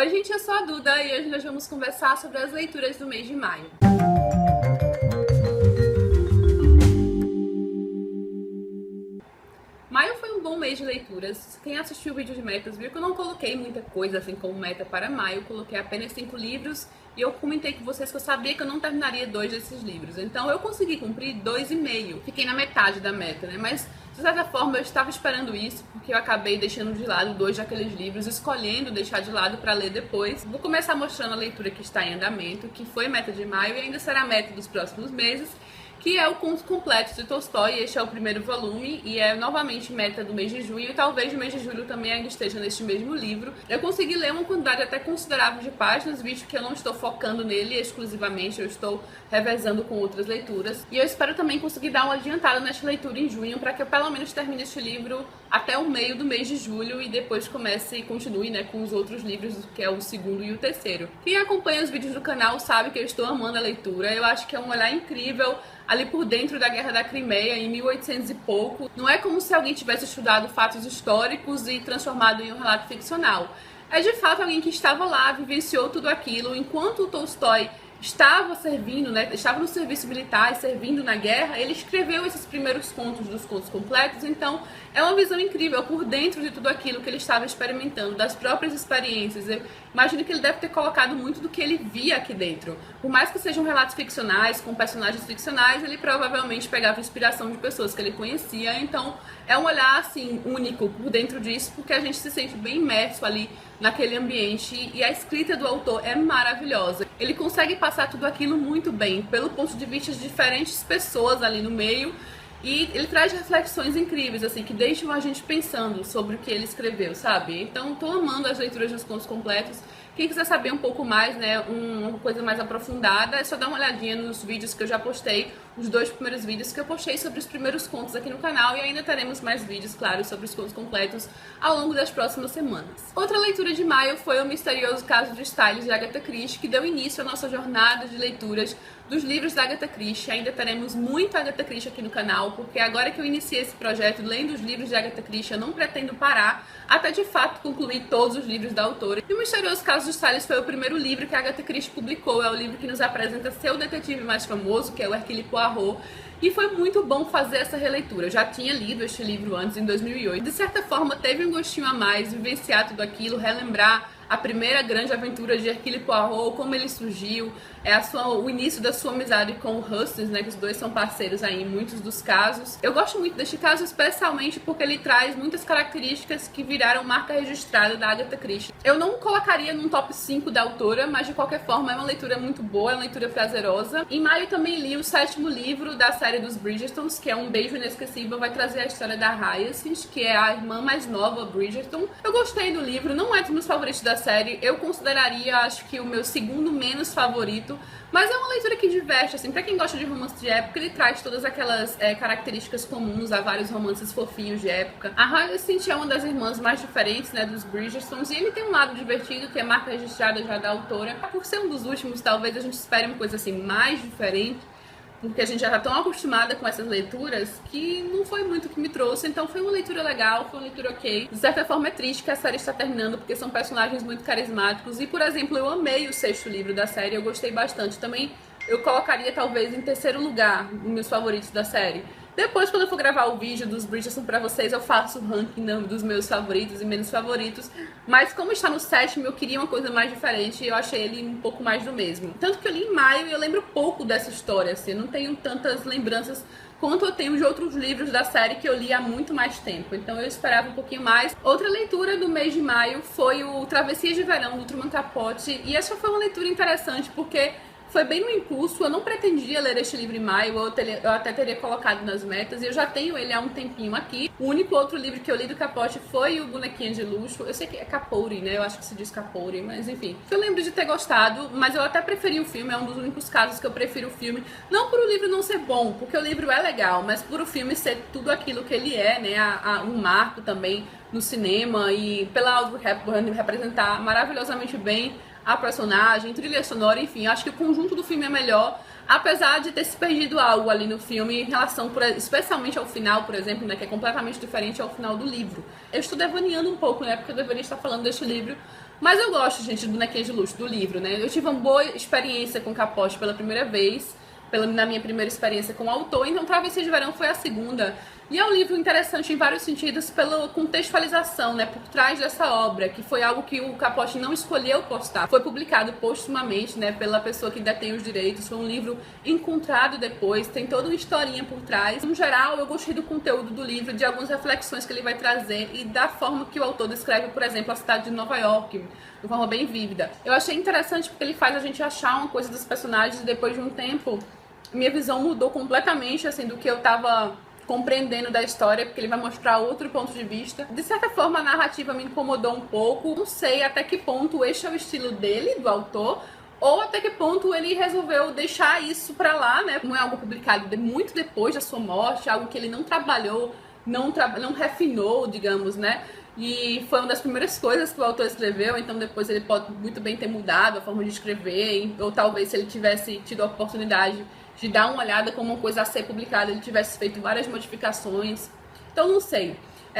Oi gente, eu sou a Duda e hoje nós vamos conversar sobre as leituras do mês de maio. Maio foi um bom mês de leituras. Quem assistiu o vídeo de metas viu que eu não coloquei muita coisa assim como meta para maio, eu coloquei apenas 5 livros e eu comentei com vocês que eu sabia que eu não terminaria 2 desses livros. Então eu consegui cumprir 2,5. Fiquei na metade da meta, né? Mas de certa forma eu estava esperando isso, porque eu acabei deixando de lado 2 daqueles livros, escolhendo deixar de lado para ler depois. Vou começar mostrando a leitura que está em andamento, que foi meta de maio e ainda será meta dos próximos meses, que é o Contos Completos de Tolstói. Este é o primeiro volume e é novamente meta do mês de junho e talvez no mês de julho também ainda esteja neste mesmo livro. Eu consegui ler uma quantidade até considerável de páginas, visto que eu não estou focando nele exclusivamente, eu estou revezando com outras leituras. E eu espero também conseguir dar uma adiantada nesta leitura em junho, para que eu pelo menos termine este livro até o meio do mês de julho e depois comece e continue, né, com os outros livros, que é o segundo e o terceiro. Quem acompanha os vídeos do canal sabe que eu estou amando a leitura, eu acho que é um olhar incrível ali por dentro da Guerra da Crimeia, em 1800 e pouco. Não é como se alguém tivesse estudado fatos históricos e transformado em um relato ficcional. É de fato alguém que estava lá, vivenciou tudo aquilo, enquanto o Tolstói estava servindo, né, estava no serviço militar e servindo na guerra, ele escreveu esses primeiros contos dos Contos Completos, então é uma visão incrível por dentro de tudo aquilo que ele estava experimentando, das próprias experiências. Eu imagino que ele deve ter colocado muito do que ele via aqui dentro. Por mais que sejam relatos ficcionais, com personagens ficcionais, ele provavelmente pegava inspiração de pessoas que ele conhecia, então é um olhar, assim, único por dentro disso, porque a gente se sente bem imerso ali naquele ambiente e a escrita do autor é maravilhosa. Ele consegue passar tudo aquilo muito bem, pelo ponto de vista de diferentes pessoas ali no meio, e ele traz reflexões incríveis, assim, que deixam a gente pensando sobre o que ele escreveu, sabe? Então, tô amando as leituras dos Contos Completos. Quem quiser saber um pouco mais, né, uma coisa mais aprofundada, é só dar uma olhadinha nos vídeos que eu já postei, os 2 primeiros vídeos que eu postei sobre os primeiros contos aqui no canal, e ainda teremos mais vídeos, claro, sobre os contos completos ao longo das próximas semanas. Outra leitura de maio foi o misterioso caso de Styles de Agatha Christie, que deu início à nossa jornada de leituras dos livros da Agatha Christie. Ainda teremos muita Agatha Christie aqui no canal, porque agora que eu iniciei esse projeto, lendo os livros de Agatha Christie, eu não pretendo parar até de fato concluir todos os livros da autora. E o misterioso caso de Styles foi o primeiro livro que a Agatha Christie publicou, é o livro que nos apresenta seu detetive mais famoso, que é o Hercule Poirot, e foi muito bom fazer essa releitura. Eu já tinha lido este livro antes, em 2008. De certa forma, teve um gostinho a mais, vivenciar tudo aquilo, relembrar a primeira grande aventura de Hercule Poirot, como ele surgiu, o início da sua amizade com o Hustings, né, que os dois são parceiros aí em muitos dos casos. Eu gosto muito deste caso, especialmente porque ele traz muitas características que viraram marca registrada da Agatha Christie. Eu não colocaria num top 5 da autora, mas de qualquer forma é uma leitura muito boa, é uma leitura prazerosa. Em maio também li o 7º livro da série dos Bridgertons, que é Um Beijo Inesquecível, vai trazer a história da Hyacinth, que é a irmã mais nova Bridgerton. Eu gostei do livro, não é dos meus favoritos da série, eu consideraria, acho que o meu segundo menos favorito, mas é uma leitura que diverte, assim, pra quem gosta de romance de época, ele traz todas aquelas características comuns a vários romances fofinhos de época. A Hyacinth é uma das irmãs mais diferentes, né, dos Bridgertons, e ele tem um lado divertido, que é marca registrada já da autora. Por ser um dos últimos, talvez a gente espere uma coisa assim mais diferente, porque a gente já está tão acostumada com essas leituras que não foi muito o que me trouxe, então foi uma leitura legal, foi uma leitura ok. De certa forma é triste que a série está terminando, porque são personagens muito carismáticos, e por exemplo, eu amei o 6º livro da série, eu gostei bastante. Também eu colocaria talvez em 3º lugar os meus favoritos da série. Depois, quando eu for gravar o vídeo dos Bridgerton pra vocês, eu faço o ranking dos meus favoritos e menos favoritos. Mas como está no 7º, eu queria uma coisa mais diferente e eu achei ele um pouco mais do mesmo. Tanto que eu li em maio e eu lembro pouco dessa história, assim, eu não tenho tantas lembranças quanto eu tenho de outros livros da série que eu li há muito mais tempo. Então eu esperava um pouquinho mais. Outra leitura do mês de maio foi o Travessias de Verão, do Truman Capote. E essa foi uma leitura interessante porque foi bem no impulso, eu não pretendia ler este livro em maio, eu até teria colocado nas metas, e eu já tenho ele há um tempinho aqui. O único outro livro que eu li do Capote foi o Bonequinha de Luxo. Eu sei que é Capouri, né? Eu acho que se diz Capouri, mas enfim. Eu lembro de ter gostado, mas eu até preferi o filme, é um dos únicos casos que eu prefiro o filme. Não por o livro não ser bom, porque o livro é legal, mas por o filme ser tudo aquilo que ele é, né? Um marco também no cinema, e pela Audrey Hepburn representar maravilhosamente bem a personagem, trilha sonora, enfim, acho que o conjunto do filme é melhor, apesar de ter se perdido algo ali no filme em relação, especialmente ao final, por exemplo, né, que é completamente diferente ao final do livro. Eu estou devaneando um pouco, né, porque eu deveria estar falando deste livro Mas eu gosto, gente, de Bonequinhas de Luxo, do livro, né? Eu tive uma boa experiência com Capote pela primeira vez, na minha primeira experiência como autor, então Travessia de Verão foi a segunda. E é um livro interessante em vários sentidos pela contextualização, né, por trás dessa obra, que foi algo que o Capote não escolheu postar. Foi publicado postumamente, né, pela pessoa que detém os direitos. Foi um livro encontrado depois, tem toda uma historinha por trás. No geral, eu gostei do conteúdo do livro, de algumas reflexões que ele vai trazer e da forma que o autor descreve, por exemplo, a cidade de Nova York, de forma bem vívida. Eu achei interessante porque ele faz a gente achar uma coisa dos personagens e depois de um tempo, minha visão mudou completamente, assim, do que eu tava compreendendo da história, porque ele vai mostrar outro ponto de vista. De certa forma, a narrativa me incomodou um pouco. Não sei até que ponto este é o estilo dele, do autor, ou até que ponto ele resolveu deixar isso pra lá, né? Não é algo publicado muito depois da sua morte, algo que ele não trabalhou, não refinou, digamos, né? E foi uma das primeiras coisas que o autor escreveu, então depois ele pode muito bem ter mudado a forma de escrever, ou talvez se ele tivesse tido a oportunidade de dar uma olhada como uma coisa a ser publicada, ele tivesse feito várias modificações. Então não sei.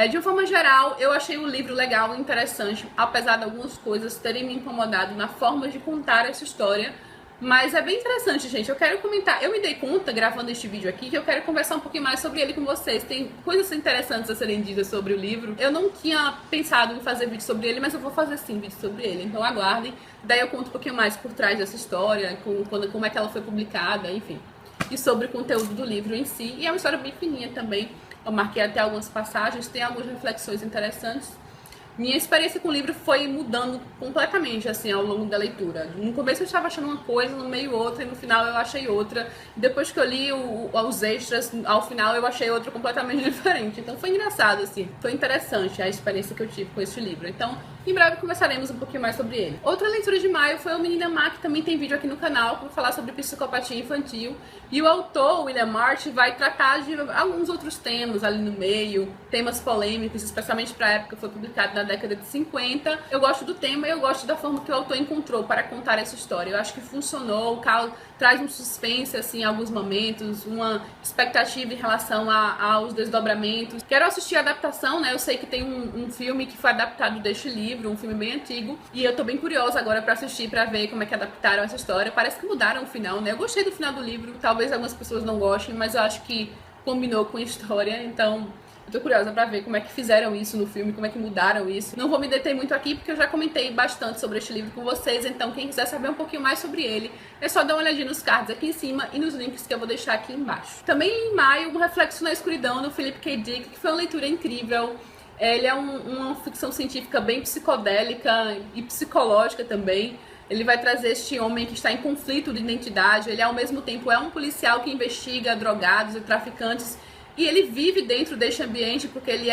De uma forma geral, eu achei o livro legal e interessante, apesar de algumas coisas terem me incomodado na forma de contar essa história. Mas é bem interessante, gente. Eu quero comentar. Eu me dei conta, gravando este vídeo aqui, que eu quero conversar um pouquinho mais sobre ele com vocês. Tem coisas interessantes a serem ditas sobre o livro. Eu não tinha pensado em fazer vídeo sobre ele, mas eu vou fazer sim vídeo sobre ele. Então aguardem. Daí eu conto um pouquinho mais por trás dessa história, como é que ela foi publicada, enfim. E sobre o conteúdo do livro em si. E é uma história bem fininha também. Eu marquei até algumas passagens, tem algumas reflexões interessantes. Minha experiência com o livro foi mudando completamente, assim, ao longo da leitura. No começo eu estava achando uma coisa, no meio outra, e no final eu achei outra. Depois que eu li os extras, ao final eu achei outra completamente diferente. Então foi engraçado, assim. Foi interessante a experiência que eu tive com esse livro. Então, em breve conversaremos um pouquinho mais sobre ele. Outra leitura de maio foi o Menina Má, que também tem vídeo aqui no canal, para falar sobre psicopatia infantil. E o autor, William March, vai tratar de alguns outros temas ali no meio, temas polêmicos, especialmente para a época que foi publicado na década de 50. Eu gosto do tema e eu gosto da forma que o autor encontrou para contar essa história. Eu acho que funcionou, traz um suspense, assim, em alguns momentos, uma expectativa em relação aos desdobramentos. Quero assistir a adaptação, né? Eu sei que tem um filme que foi adaptado deste livro, um filme bem antigo, e eu tô bem curiosa agora pra assistir, pra ver como é que adaptaram essa história. Parece que mudaram o final, né? Eu gostei do final do livro, talvez algumas pessoas não gostem, mas eu acho que combinou com a história, então eu tô curiosa pra ver como é que fizeram isso no filme, como é que mudaram isso. Não vou me deter muito aqui, porque eu já comentei bastante sobre este livro com vocês, então quem quiser saber um pouquinho mais sobre ele, é só dar uma olhadinha nos cards aqui em cima e nos links que eu vou deixar aqui embaixo. Também em maio, um Reflexo na Escuridão, do Philip K. Dick, que foi uma leitura incrível. Ele é uma ficção científica bem psicodélica e psicológica também. Ele vai trazer este homem que está em conflito de identidade. Ele, ao mesmo tempo, é um policial que investiga drogados e traficantes. E ele vive dentro deste ambiente porque ele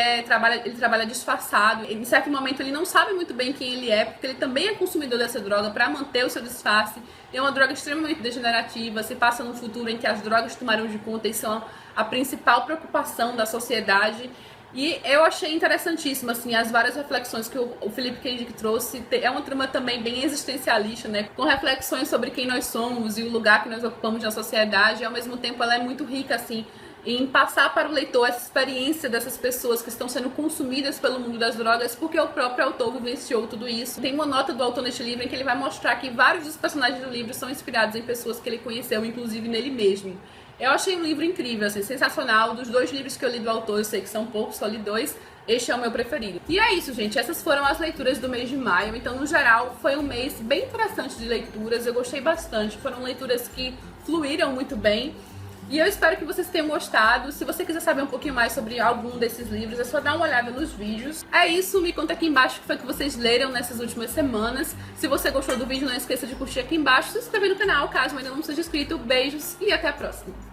trabalha disfarçado. Em certo momento, ele não sabe muito bem quem ele é, porque ele também é consumidor dessa droga para manter o seu disfarce. É uma droga extremamente degenerativa. Se passa num futuro em que as drogas tomaram de conta e são a principal preocupação da sociedade. E eu achei interessantíssimo, assim, as várias reflexões que o Philip K. Dick trouxe. É uma trama também bem existencialista, né? Com reflexões sobre quem nós somos e o lugar que nós ocupamos na sociedade. E, ao mesmo tempo, ela é muito rica, assim, em passar para o leitor essa experiência dessas pessoas que estão sendo consumidas pelo mundo das drogas, porque o próprio autor vivenciou tudo isso. Tem uma nota do autor neste livro em que ele vai mostrar que vários dos personagens do livro são inspirados em pessoas que ele conheceu, inclusive nele mesmo. Eu achei um livro incrível, assim, sensacional. Dos 2 livros que eu li do autor, eu sei que são poucos, só li 2. Este é o meu preferido. E é isso, gente. Essas foram as leituras do mês de maio. Então, no geral, foi um mês bem interessante de leituras. Eu gostei bastante. Foram leituras que fluíram muito bem. E eu espero que vocês tenham gostado. Se você quiser saber um pouquinho mais sobre algum desses livros, é só dar uma olhada nos vídeos. É isso, me conta aqui embaixo o que foi que vocês leram nessas últimas semanas. Se você gostou do vídeo, não esqueça de curtir aqui embaixo, se inscrever no canal, caso ainda não seja inscrito. Beijos e até a próxima!